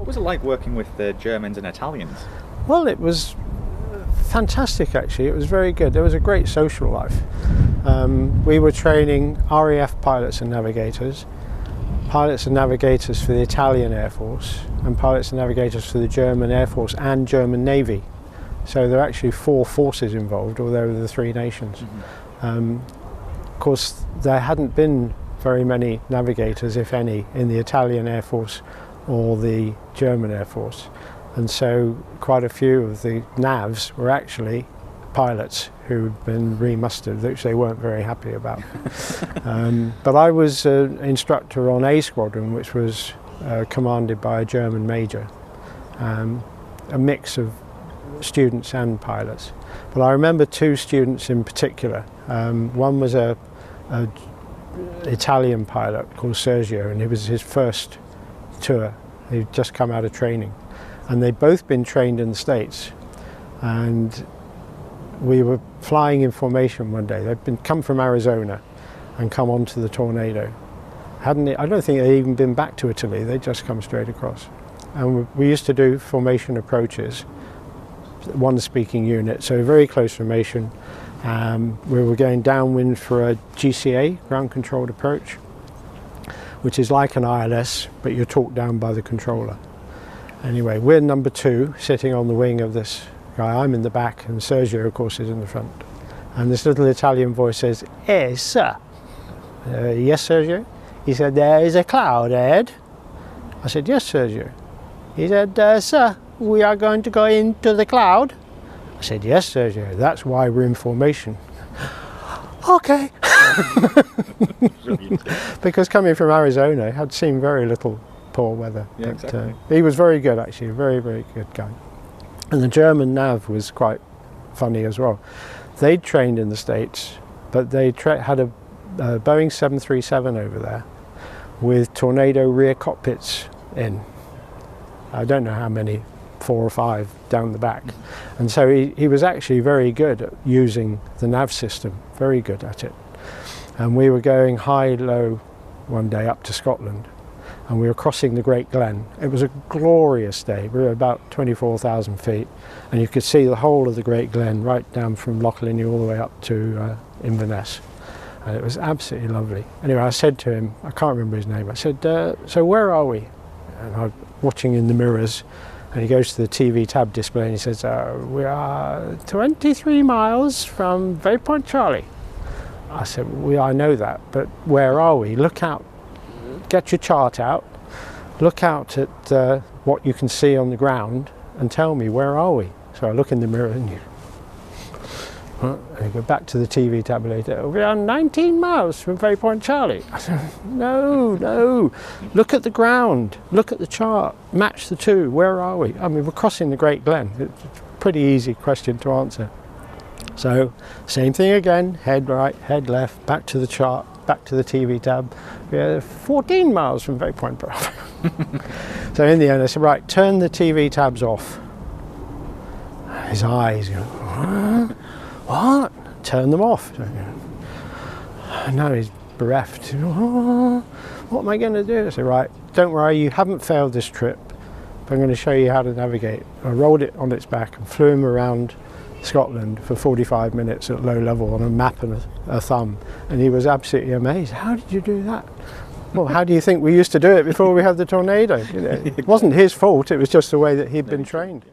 What was it like working with the Germans and Italians? Well, it was fantastic actually. It was very good. There was a great social life. We were training RAF pilots and navigators for the Italian Air Force, and pilots and navigators for the German Air Force and German Navy. So there are actually 4 forces involved, although there were the 3 nations. Of course, there hadn't been very many navigators, if any, in the Italian Air Force or the German Air Force. And so quite a few of the navs were actually pilots who had been remustered, which they weren't very happy about. But I was an instructor on A Squadron, which was commanded by a German major, a mix of students and pilots. But I remember 2 students in particular. One was a Italian pilot called Sergio, and it was his first tour. He'd just come out of training, and they'd both been trained in the States. And we were flying in formation one day. They'd come from Arizona and come onto the Tornado. I don't think they'd even been back to Italy. They'd just come straight across. And we used to do formation approaches, 1 speaking unit, so very close formation. We were going downwind for a GCA, ground controlled approach, which is like an ILS, but you're talked down by the controller. Anyway, we're number 2, sitting on the wing of this guy. I'm in the back, and Sergio, of course, is in the front. And this little Italian voice says, "Eh, sir." "Yes, Sergio?" He said, "There is a cloud ahead." I said, "Yes, Sergio." He said, "Sir, we are going to go into the cloud." I said, "Yes, Sergio, that's why we're in formation." "Okay." Because coming from Arizona, had seen very little poor weather. Yeah, but, exactly. he was very good actually, a very, very good guy. And the German nav was quite funny as well. They'd trained in the States, but they had a Boeing 737 over there with Tornado rear cockpits in. I don't know how many, 4 or 5 down the back. And so he was actually very good at using the nav system, very good at it. And we were going high-low one day up to Scotland, and we were crossing the Great Glen. It was a glorious day. We were about 24,000 feet, and you could see the whole of the Great Glen right down from Loch Linnhe all the way up to Inverness. And it was absolutely lovely. Anyway, I said to him, I can't remember his name, I said, "So where are we?" And I'm watching in the mirrors, and he goes to the TV tab display and he says, "We are 23 miles from Waypoint Charlie." I said, "I know that, but where are we? Look out, get your chart out, look out at what you can see on the ground and tell me, where are we?" So I look in the mirror and I go back to the TV tab later. "We are 19 miles from Waypoint Charlie." I said, no, look at the ground, look at the chart, match the 2, where are we? I mean, we're crossing the Great Glen. It's a pretty easy question to answer. So, same thing again, head right, head left, back to the chart, back to the TV tab. We're 14 miles from Waypoint Bravo. So in the end I said, "Right, turn the TV tabs off." His eyes go, "What? Turn them off." So, now he's bereft. What am I going to do? I said, "Right, don't worry, you haven't failed this trip. I'm going to show you how to navigate." I rolled it on its back and flew him around Scotland for 45 minutes at low level on a map and a thumb, and he was absolutely amazed. "How did you do that?" "Well, how do you think we used to do it before we had the Tornado?" You know, it wasn't his fault, it was just the way that he'd been trained.